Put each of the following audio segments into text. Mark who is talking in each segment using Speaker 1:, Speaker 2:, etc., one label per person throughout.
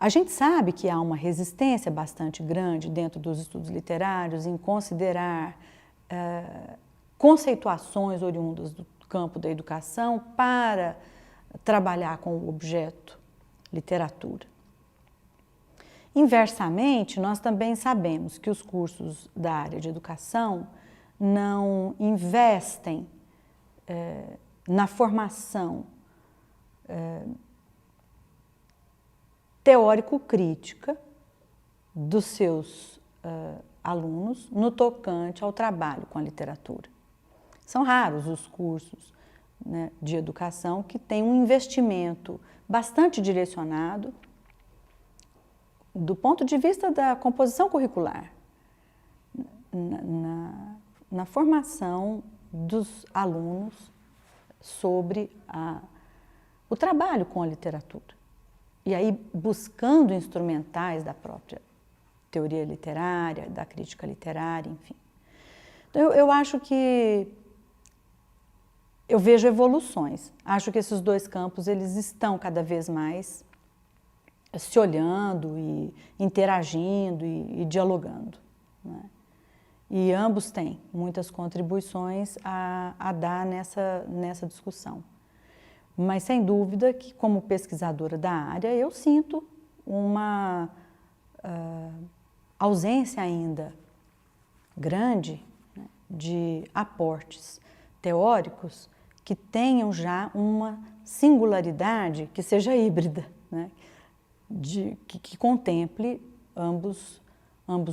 Speaker 1: A gente sabe que há uma resistência bastante grande dentro dos estudos literários em considerar conceituações oriundas do campo da educação para trabalhar com o objeto literatura. Inversamente, nós também sabemos que os cursos da área de educação não investem na formação teórico-crítica dos seus alunos no tocante ao trabalho com a literatura. São raros os cursos, né, de educação que têm um investimento bastante direcionado do ponto de vista da composição curricular, na formação dos alunos sobre o trabalho com a literatura. E aí buscando instrumentais da própria teoria literária, da crítica literária, enfim. Então, eu acho que eu vejo evoluções. Acho que esses dois campos eles estão cada vez mais se olhando e interagindo e dialogando, né? E ambos têm muitas contribuições a dar nessa discussão. Mas, sem dúvida, que como pesquisadora da área, eu sinto uma ausência ainda grande, né, de aportes teóricos que tenham já uma singularidade que seja híbrida, né, que contemple ambos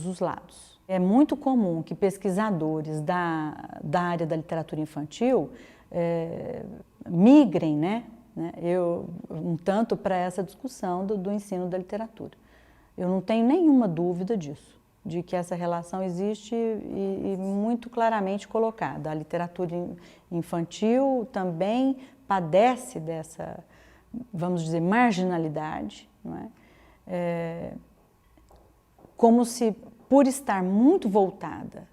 Speaker 1: os lados. É muito comum que pesquisadores da área da literatura infantil migrem, né, um tanto para essa discussão do ensino da literatura. Eu não tenho nenhuma dúvida disso, de que essa relação existe e muito claramente colocada. A literatura infantil também padece dessa, vamos dizer, marginalidade, não é? Como se, por estar muito voltada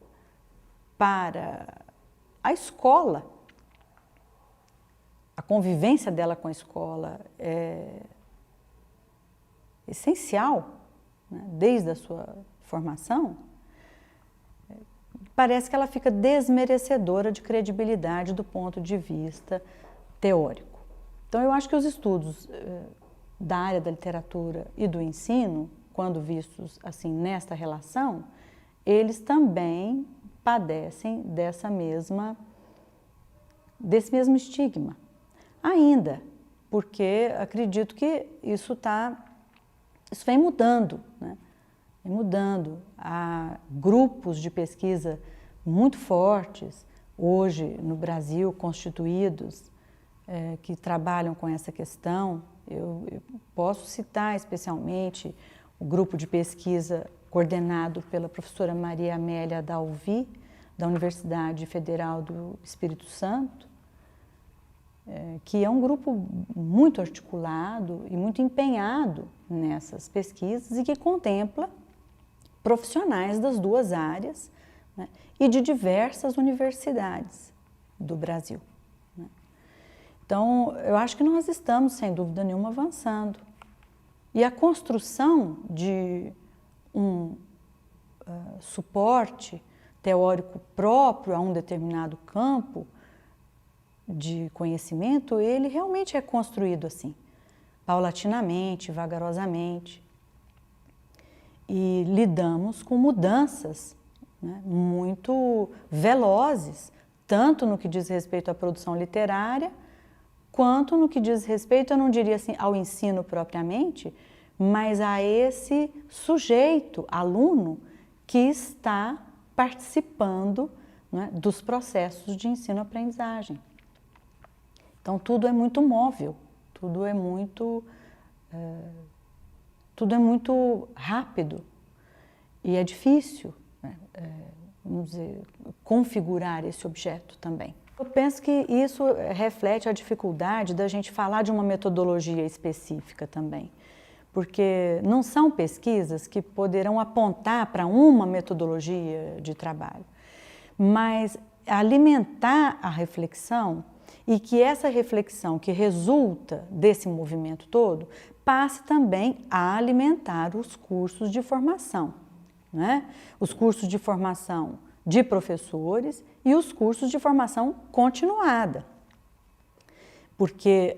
Speaker 1: para a escola, a convivência dela com a escola é essencial, né, desde a sua formação, parece que ela fica desmerecedora de credibilidade do ponto de vista teórico. Então, eu acho que os estudos da área da literatura e do ensino, quando vistos assim nesta relação, eles também padecem desse mesmo estigma. Ainda, porque acredito que isso vem mudando, né? Vem mudando. Há grupos de pesquisa muito fortes, hoje no Brasil, constituídos, que trabalham com essa questão. Eu posso citar especialmente o grupo de pesquisa coordenado pela professora Maria Amélia Dalvi, da Universidade Federal do Espírito Santo, que é um grupo muito articulado e muito empenhado nessas pesquisas e que contempla profissionais das duas áreas, né, e de diversas universidades do Brasil, né. Então, eu acho que nós estamos, sem dúvida nenhuma, avançando. E a construção de um suporte teórico próprio a um determinado campo de conhecimento, ele realmente é construído assim, paulatinamente, vagarosamente. E lidamos com mudanças, né, muito velozes, tanto no que diz respeito à produção literária, quanto no que diz respeito, eu não diria assim, ao ensino propriamente, mas a esse sujeito, aluno, que está participando, né, dos processos de ensino-aprendizagem. Então, tudo é muito móvel, tudo é muito rápido e é difícil, né, vamos dizer, configurar esse objeto também. Eu penso que isso reflete a dificuldade da gente falar de uma metodologia específica também, porque não são pesquisas que poderão apontar para uma metodologia de trabalho, mas alimentar a reflexão e que essa reflexão que resulta desse movimento todo passe também a alimentar os cursos de formação, né? Os cursos de formação de professores e os cursos de formação continuada. Porque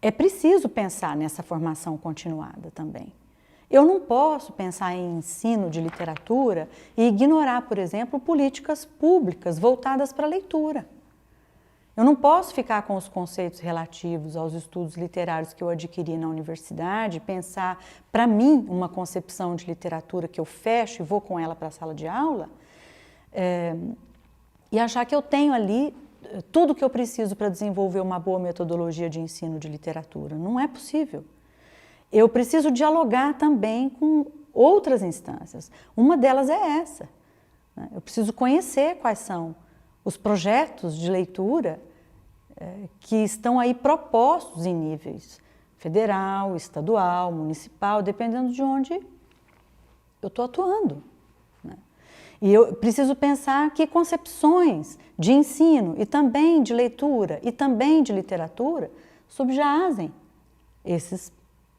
Speaker 1: é preciso pensar nessa formação continuada também. Eu não posso pensar em ensino de literatura e ignorar, por exemplo, políticas públicas voltadas para a leitura. Eu não posso ficar com os conceitos relativos aos estudos literários que eu adquiri na universidade, pensar, para mim, uma concepção de literatura que eu fecho e vou com ela para a sala de aula, e achar que eu tenho ali tudo o que eu preciso para desenvolver uma boa metodologia de ensino de literatura. Não é possível. Eu preciso dialogar também com outras instâncias. Uma delas é essa. Eu preciso conhecer quais são os projetos de leitura que estão aí propostos em níveis federal, estadual, municipal, dependendo de onde eu estou atuando. E eu preciso pensar que concepções de ensino e também de leitura e também de literatura subjazem esses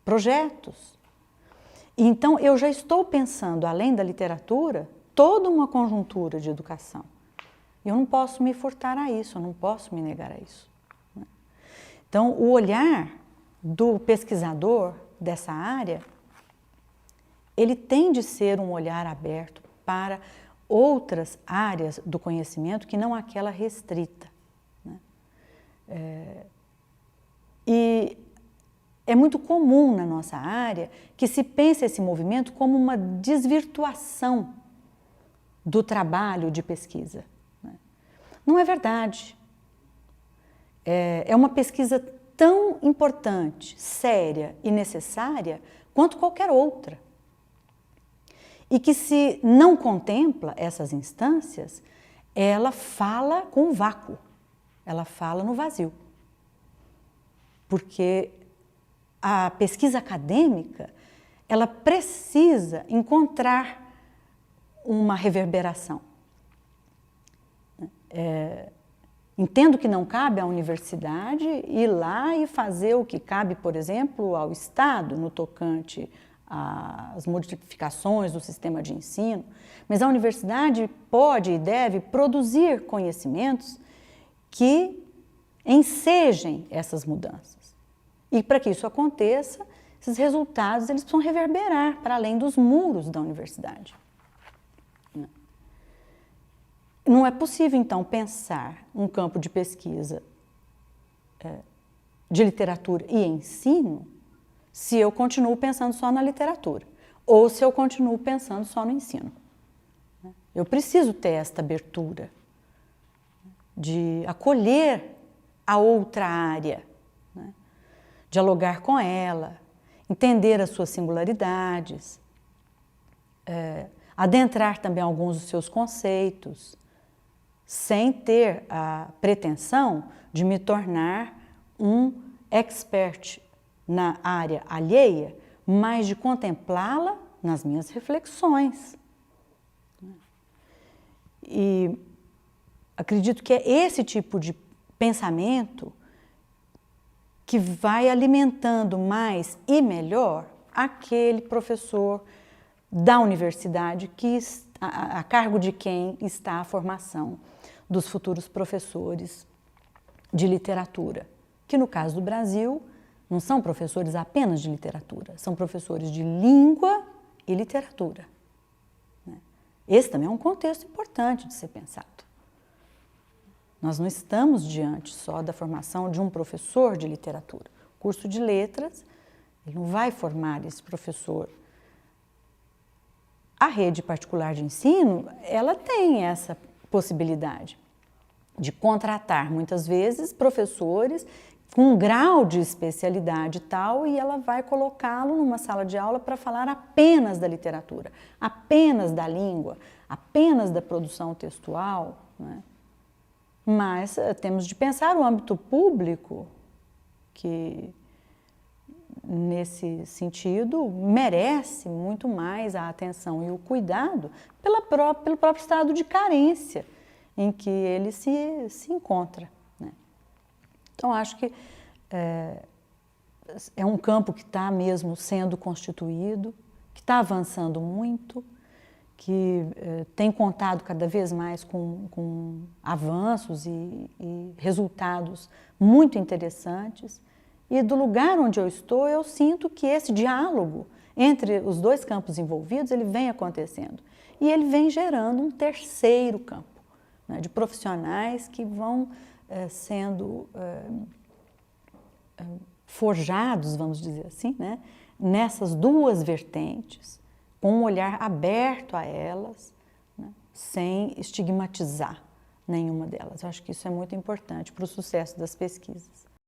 Speaker 1: projetos. Então, eu já estou pensando, além da literatura, toda uma conjuntura de educação. Eu não posso me furtar a isso, eu não posso me negar a isso. Então, o olhar do pesquisador dessa área, ele tem de ser um olhar aberto para outras áreas do conhecimento que não aquela restrita. E é muito comum na nossa área que se pense esse movimento como uma desvirtuação do trabalho de pesquisa. Não é verdade. É uma pesquisa tão importante, séria e necessária quanto qualquer outra. E que, se não contempla essas instâncias, ela fala com o vácuo, ela fala no vazio. Porque a pesquisa acadêmica, ela precisa encontrar uma reverberação. Entendo que não cabe à universidade ir lá e fazer o que cabe, por exemplo, ao Estado, no tocante às modificações do sistema de ensino, mas a universidade pode e deve produzir conhecimentos que ensejem essas mudanças. E para que isso aconteça, esses resultados eles precisam reverberar para além dos muros da universidade. Não é possível, então, pensar um campo de pesquisa de literatura e ensino se eu continuo pensando só na literatura ou se eu continuo pensando só no ensino. Eu preciso ter esta abertura de acolher a outra área, dialogar com ela, entender as suas singularidades, adentrar também alguns dos seus conceitos, sem ter a pretensão de me tornar um expert na área alheia, mas de contemplá-la nas minhas reflexões. E acredito que é esse tipo de pensamento que vai alimentando mais e melhor aquele professor da universidade que a cargo de quem está a formação dos futuros professores de literatura, que no caso do Brasil não são professores apenas de literatura, são professores de língua e literatura. Esse também é um contexto importante de ser pensado. Nós não estamos diante só da formação de um professor de literatura. O curso de letras, ele não vai formar esse professor. A rede particular de ensino, ela tem essa possibilidade de contratar, muitas vezes, professores com um grau de especialidade tal e ela vai colocá-lo numa sala de aula para falar apenas da literatura, apenas da língua, apenas da produção textual, Mas temos de pensar o âmbito público, que nesse sentido merece muito mais a atenção e o cuidado pelo próprio estado de carência em que ele se encontra. Então, acho que é um campo que está mesmo sendo constituído, que está avançando muito, que tem contado cada vez mais com avanços e resultados muito interessantes. E do lugar onde eu estou, eu sinto que esse diálogo entre os dois campos envolvidos, ele vem acontecendo. E ele vem gerando um terceiro campo, né, de profissionais que vão sendo forjados, vamos dizer assim, né, nessas duas vertentes, com um olhar aberto a elas, né, sem estigmatizar nenhuma delas. Eu acho que isso é muito importante para o sucesso das pesquisas.